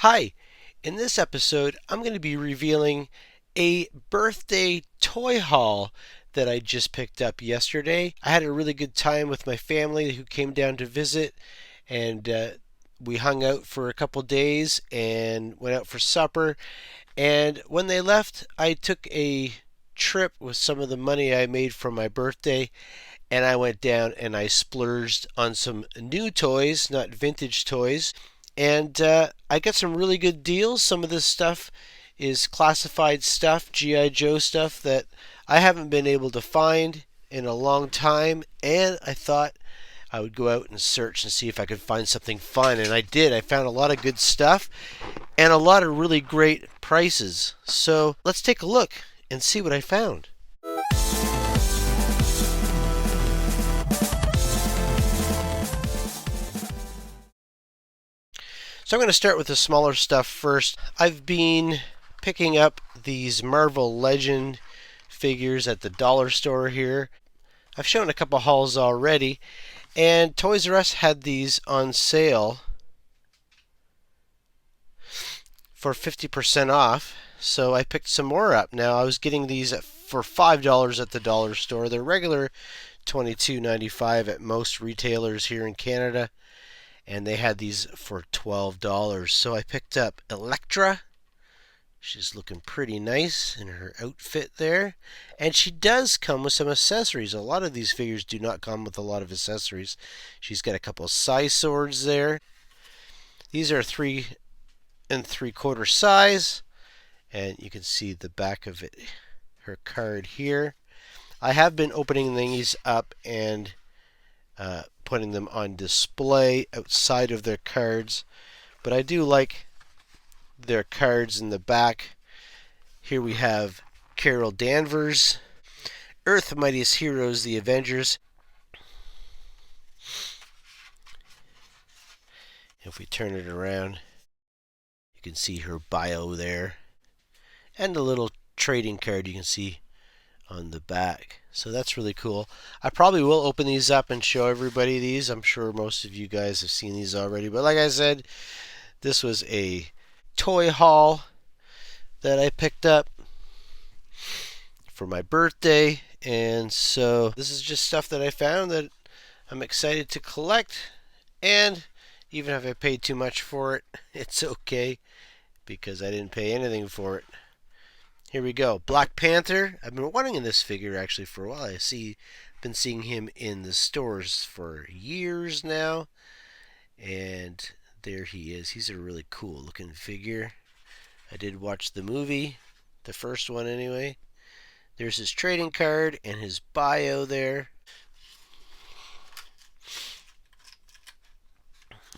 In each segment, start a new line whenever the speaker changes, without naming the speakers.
Hi, in this episode, I'm going to be revealing a birthday toy haul that I just picked up yesterday. I had a really good time with my family who came down to visit, and we hung out for a couple days and went out for supper. And when they left, I took a trip with some of the money I made from my birthday, and I went down and I splurged on some new toys, not vintage toys. And I got some really good deals. Some of this stuff is classified stuff, G.I. Joe stuff that I haven't been able to find in a long time. And I thought I would go out and search and see if I could find something fun. And I did. I found a lot of good stuff and a lot of really great prices. So let's take a look and see what I found. So I'm going to start with the smaller stuff first. I've been picking up these Marvel Legend figures at the dollar store here. I've shown a couple hauls already, and Toys R Us had these on sale for 50% off, so I picked some more up. Now, I was getting these for $5 at the dollar store. They're regular $22.95 at most retailers here in Canada, and they had these for $12. So I picked up Elektra. She's looking pretty nice in her outfit there. And she does come with some accessories. A lot of these figures do not come with a lot of accessories. She's got a couple of size swords there. These are 3 3/4 size. And you can see the back of it, her card here. I have been opening these up and putting them on display outside of their cards, but I do like their cards in the back. Here we have Carol Danvers, Earth Mightiest Heroes, the Avengers. If we turn it around, you can see her bio there, and a little trading card you can see on the back. So that's really cool. I probably will open these up and show everybody these. I'm sure most of you guys have seen these already, but like I said, this was a toy haul that I picked up for my birthday, and so this is just stuff that I found that I'm excited to collect. And even if I paid too much for it, it's okay because I didn't pay anything for it. Here we go. Black Panther. I've been wanting this figure actually for a while. Been seeing him in the stores for years now, and there he is. He's a really cool looking figure. I did watch the movie, the first one anyway. There's his trading card and his bio there.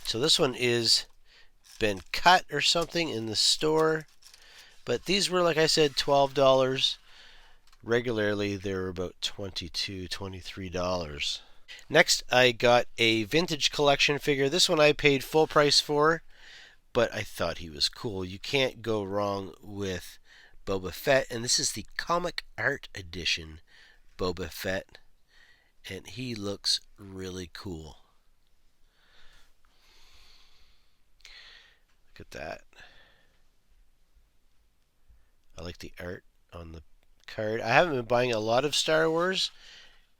So this one is been cut or something in the store. But these were, like I said, $12. Regularly, they were about $22, $23. Next, I got a vintage collection figure. This one I paid full price for, but I thought he was cool. You can't go wrong with Boba Fett, and this is the comic art edition Boba Fett, and he looks really cool. Look at that. I like the art on the card. I haven't been buying a lot of Star Wars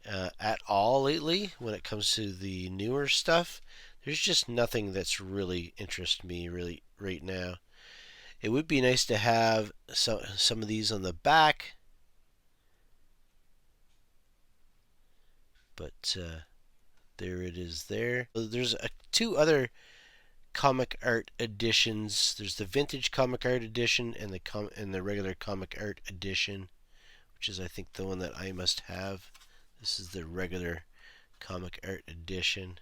at all lately when it comes to the newer stuff. There's just nothing that's really interested me really right now. It would be nice to have some of these on the back, but there it is there. There's two other comic art editions. There's the vintage comic art edition and the regular comic art edition, which is I think the one that I must have. This is the regular comic art edition.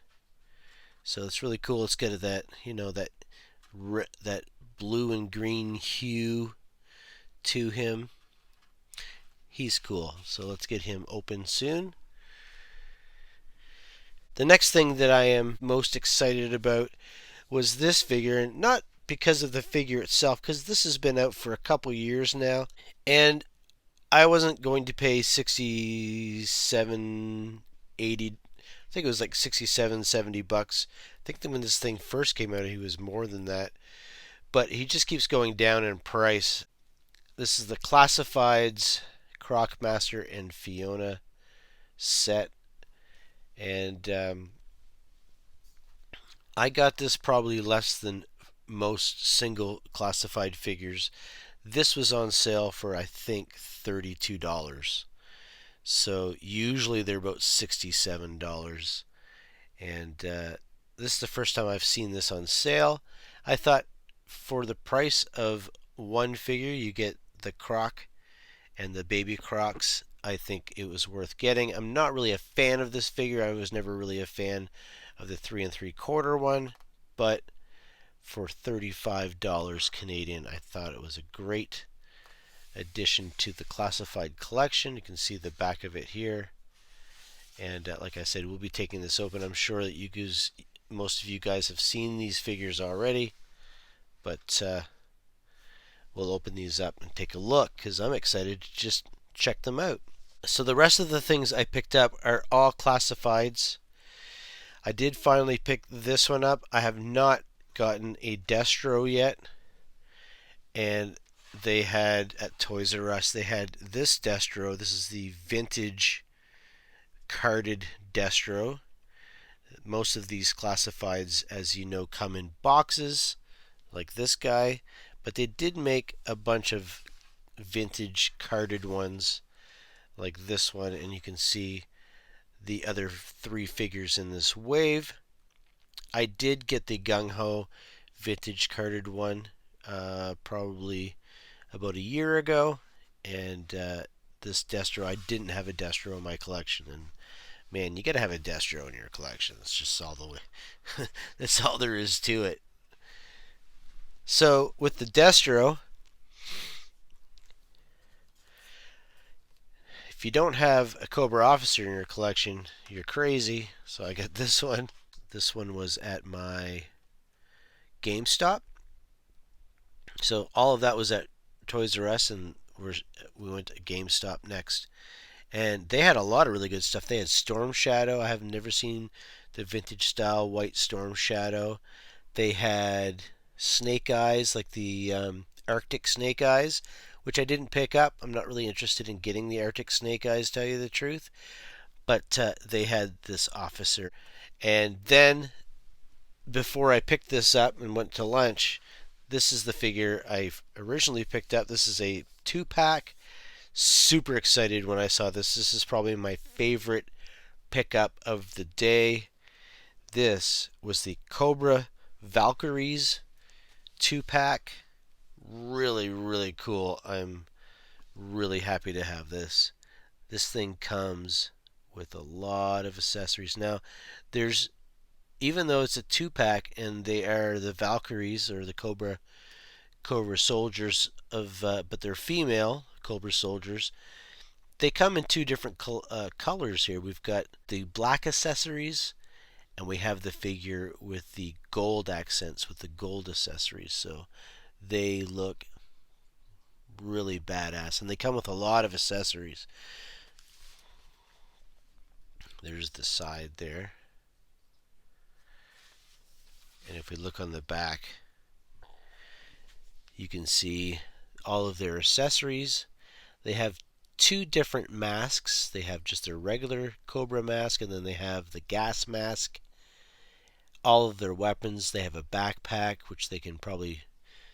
So it's really cool. It's got that, that blue and green hue to him. He's cool. So let's get him open soon. The next thing that I am most excited about was this figure, and not because of the figure itself, because this has been out for a couple years now, and I wasn't going to pay $67, $80. I think it was like $67, $70. I think that when this thing first came out, he was more than that. but he just keeps going down in price. This is the Classifieds Crocmaster and Fiona set, and I got this probably less than most single classified figures. This was on sale for I think $32. So usually they're about $67. And this is the first time I've seen this on sale. I thought for the price of one figure, you get the Croc and the baby Crocs. I think it was worth getting. I'm not really a fan of this figure. I was never really a fan of the 3 3/4 one, but for $35 Canadian, I thought it was a great addition to the classified collection. You can see the back of it here. And like I said, we'll be taking this open. I'm sure that most of you guys have seen these figures already, but we'll open these up and take a look because I'm excited to just check them out. So the rest of the things I picked up are all classifieds. I did finally pick this one up. I have not gotten a Destro yet, and they had at Toys R Us, they had this Destro. This is the vintage carded Destro. Most of these classifieds, as you know, come in boxes like this guy, but they did make a bunch of vintage carded ones like this one, and you can see the other 3 figures in this wave. I did get the Gung Ho vintage carded one probably about a year ago, and this Destro, I didn't have a Destro in my collection, and man, you gotta have a Destro in your collection. That's just all the way. That's all there is to it. So with the Destro, if you don't have a Cobra officer in your collection, you're crazy. So I got this one. This one was at my GameStop. So all of that was at Toys R Us, and we went to GameStop next. And they had a lot of really good stuff. They had Storm Shadow. I have never seen the vintage style white Storm Shadow. They had Snake Eyes, like the Arctic Snake Eyes, which I didn't pick up. I'm not really interested in getting the Arctic Snake Eyes, tell you the truth. But they had this officer. And then, before I picked this up and went to lunch, this is the figure I originally picked up. This is a 2-pack. Super excited when I saw this. This is probably my favorite pickup of the day. This was the Cobra Valkyries 2-pack. Really, really cool. I'm really happy to have this. This thing comes with a lot of accessories. Now, even though it's a 2-pack and they are the Valkyries or the Cobra soldiers but they're female Cobra soldiers. They come in 2 different colors here. We've got the black accessories, and we have the figure with the gold accents, with the gold accessories. So they look really badass, and they come with a lot of accessories. There's the side there. And if we look on the back, you can see all of their accessories. They have 2 different masks. They have just their regular Cobra mask, and then they have the gas mask. All of their weapons. They have a backpack, which they can probably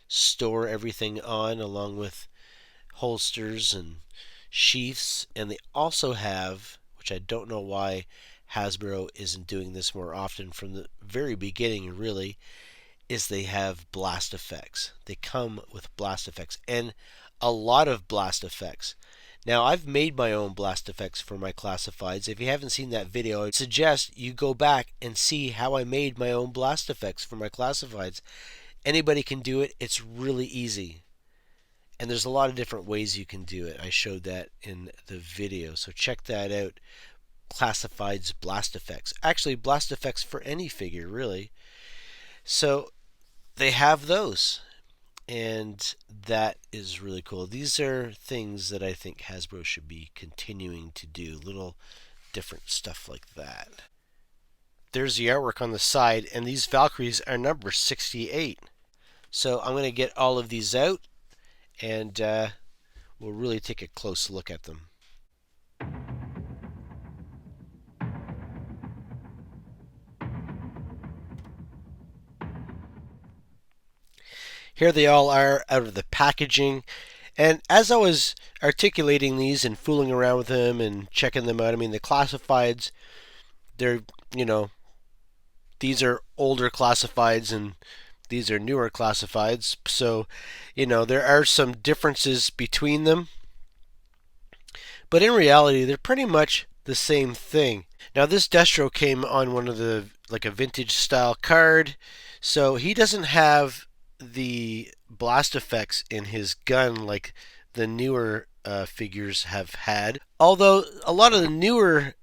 store everything on, along with holsters and sheaths. And they also have, which I don't know why Hasbro isn't doing this more often from the very beginning, really, is they have blast effects. They come with blast effects, and a lot of blast effects. Now, I've made my own blast effects for my classifieds. If you haven't seen that video, I suggest you go back and see how I made my own blast effects for my classifieds. Anybody can do it. It's really easy. And there's a lot of different ways you can do it. I showed that in the video. So check that out. Classifieds blast effects. Actually, blast effects for any figure, really. So they have those. And that is really cool. These are things that I think Hasbro should be continuing to do. Little different stuff like that. There's the artwork on the side, and these Valkyries are number 68. So I'm going to get all of these out, and we'll really take a close look at them. Here they all are out of the packaging. And as I was articulating these and fooling around with them and checking them out, I mean, the classifieds, they're, you know, these are older classifieds and these are newer classifieds. So, there are some differences between them. But in reality, they're pretty much the same thing. Now, this Destro came on one of the, like a vintage style card. So he doesn't have the blast effects in his gun like the newer figures have had. Although a lot of the newer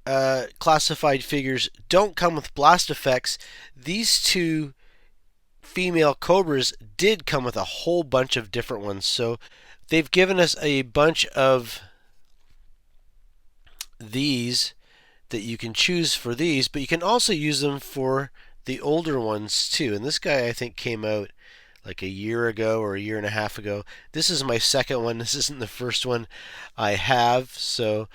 classified figures don't come with blast effects, these two female Cobras did come with a whole bunch of different ones. So they've given us a bunch of these that you can choose for these, but you can also use them for the older ones too. And this guy, I think, came out like a year ago or a year and a half ago. This is my second one. This isn't the first one I have, so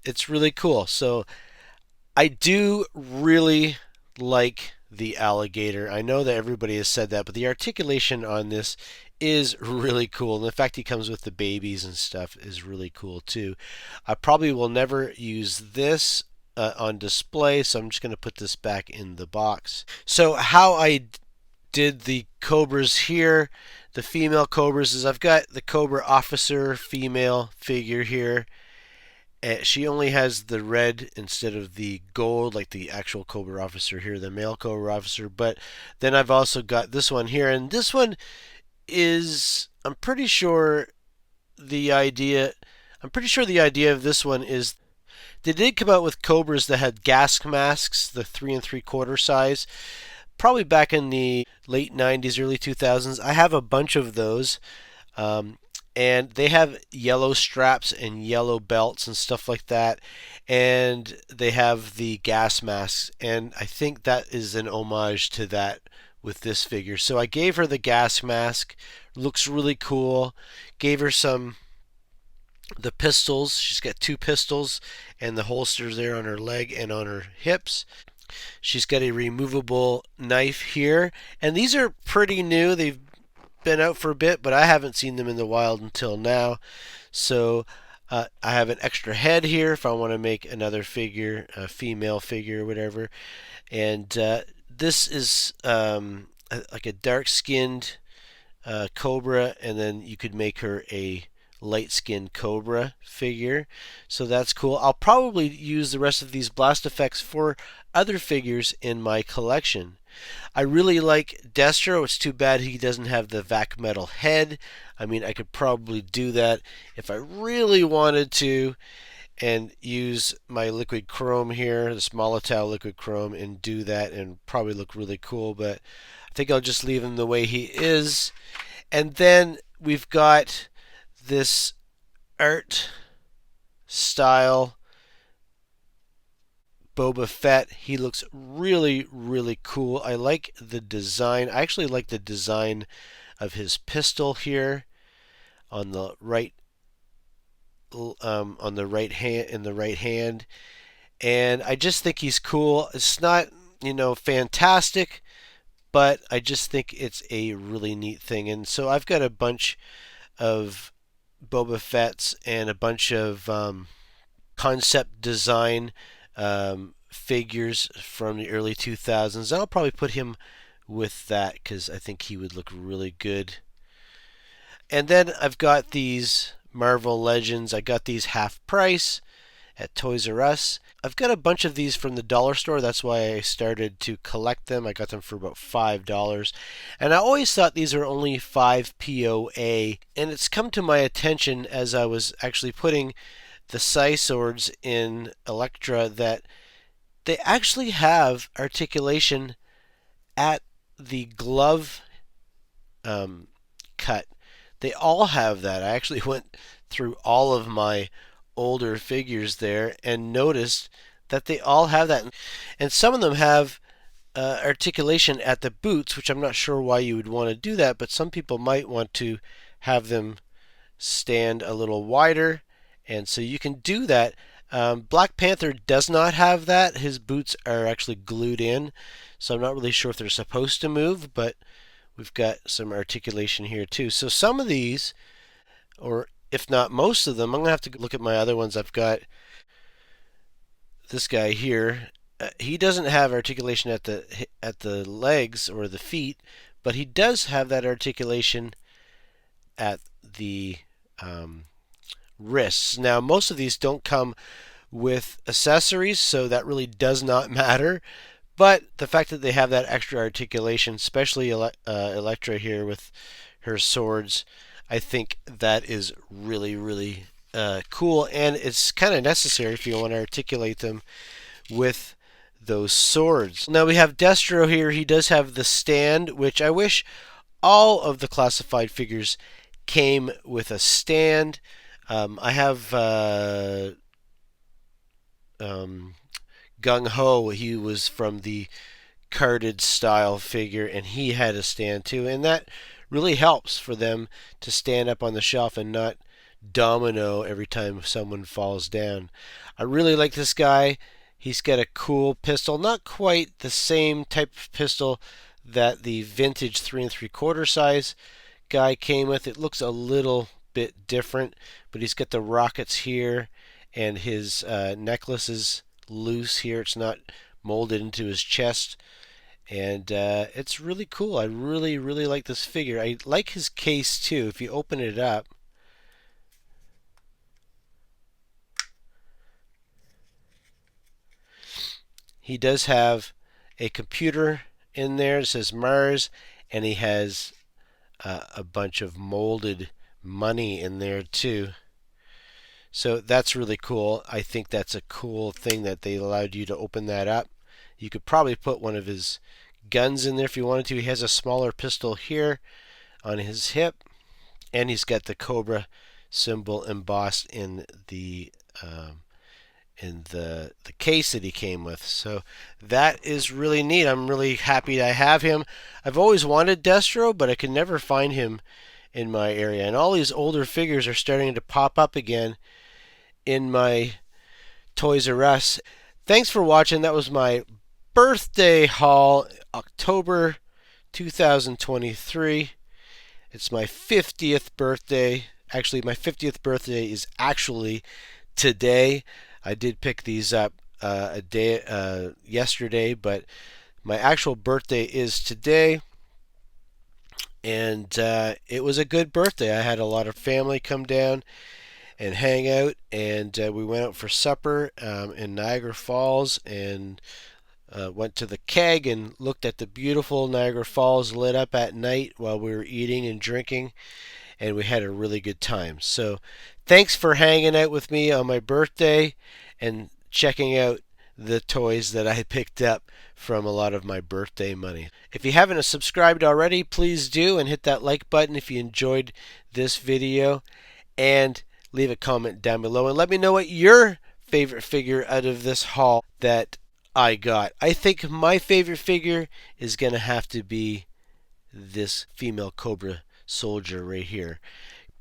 it's really cool. So I do really like the alligator. I know that everybody has said that, but the articulation on this is really cool. And the fact he comes with the babies and stuff is really cool too. I probably will never use this on display, so I'm just going to put this back in the box. So how I did the Cobras here, the female Cobras, is I've got the Cobra officer female figure here. She only has the red instead of the gold like the actual Cobra officer here, the male Cobra officer. But then I've also got this one here, and this one is, I'm pretty sure the idea of this one is they did come out with Cobras that had gas masks, the 3 3/4 size, probably back in the late 90s, early 2000s. I have a bunch of those. And they have yellow straps and yellow belts and stuff like that. And they have the gas masks. And I think that is an homage to that with this figure. So I gave her the gas mask. Looks really cool. Gave her the pistols. She's got 2 pistols and the holsters there on her leg and on her hips. She's got a removable knife here. And these are pretty new. They've been out for a bit, but I haven't seen them in the wild until now. So I have an extra head here if I want to make another figure, a female figure or whatever. And this is like a dark-skinned Cobra, and then you could make her a light-skinned Cobra figure. So that's cool. I'll probably use the rest of these blast effects for other figures in my collection. I really like Destro. It's too bad he doesn't have the vac metal head. I mean, I could probably do that if I really wanted to and use my liquid chrome here, this Molotov liquid chrome, and do that and probably look really cool. But I think I'll just leave him the way he is. And then we've got this art style Boba Fett. He looks really, really cool. I like the design. I actually like the design of his pistol here on the right hand, in the right hand, and I just think he's cool. It's not, fantastic, but I just think it's a really neat thing. And so I've got a bunch of Boba Fett's and a bunch of concept design figures from the early 2000s. I'll probably put him with that because I think he would look really good. And then I've got these Marvel Legends. I got these half price at Toys R Us. I've got a bunch of these from the dollar store. That's why I started to collect them. I got them for about $5. And I always thought these are only 5 POA. And it's come to my attention as I was actually putting the Psi Swords in Elektra that they actually have articulation at the glove cut. They all have that. I actually went through all of my older figures there and noticed that they all have that. And some of them have articulation at the boots, which I'm not sure why you would want to do that, but some people might want to have them stand a little wider, and so you can do that. Black Panther does not have that. His boots are actually glued in, so I'm not really sure if they're supposed to move, but we've got some articulation here too. So some of these, or if not most of them, I'm going to have to look at my other ones. I've got this guy here. He doesn't have articulation at the legs or the feet, but he does have that articulation at the wrists. Now, most of these don't come with accessories, so that really does not matter. But the fact that they have that extra articulation, especially Elektra here with her swords, I think that is really, really cool, and it's kind of necessary if you want to articulate them with those swords. Now we have Destro here. He does have the stand, which I wish all of the classified figures came with a stand. I have Gung Ho. He was from the carded style figure, and he had a stand too, and that really helps for them to stand up on the shelf and not domino every time someone falls down. I really like this guy. He's got a cool pistol, not quite the same type of pistol that the vintage 3 3/4 size guy came with. It looks a little bit different, but he's got the rockets here, and his necklace is loose here. It's not molded into his chest, and it's really cool. I really, really like this figure. I like his case too. If you open it up, he does have a computer in there. It says Mars, and he has a bunch of molded money in there too. So that's really cool. I think that's a cool thing that they allowed you to open that up. You could probably put one of his guns in there if you wanted to. He has a smaller pistol here on his hip, and he's got the Cobra symbol embossed in the case that he came with. So that is really neat. I'm really happy I have him. I've always wanted Destro, but I could never find him in my area. And all these older figures are starting to pop up again in my Toys R Us. Thanks for watching. That was my birthday haul, October 2023. It's my 50th birthday. Actually, my 50th birthday is actually today. I did pick these up a day yesterday, but my actual birthday is today, and it was a good birthday. I had a lot of family come down and hang out, and we went out for supper in Niagara Falls, and went to the keg and looked at the beautiful Niagara Falls lit up at night while we were eating and drinking, and we had a really good time. So thanks for hanging out with me on my birthday and checking out the toys that I picked up from a lot of my birthday money. If you haven't subscribed already, please do, and hit that like button if you enjoyed this video, and leave a comment down below and let me know what your favorite figure out of this haul that I got. I think my favorite figure is going to have to be this female Cobra soldier right here.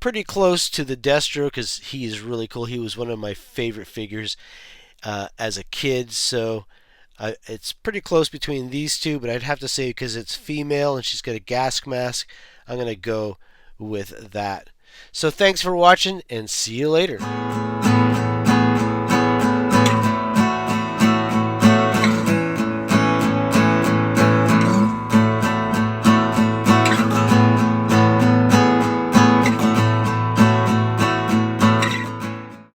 Pretty close to the Destro because he is really cool. He was one of my favorite figures as a kid, so it's pretty close between these two, but I'd have to say because it's female and she's got a gas mask, I'm going to go with that. So thanks for watching, and see you later.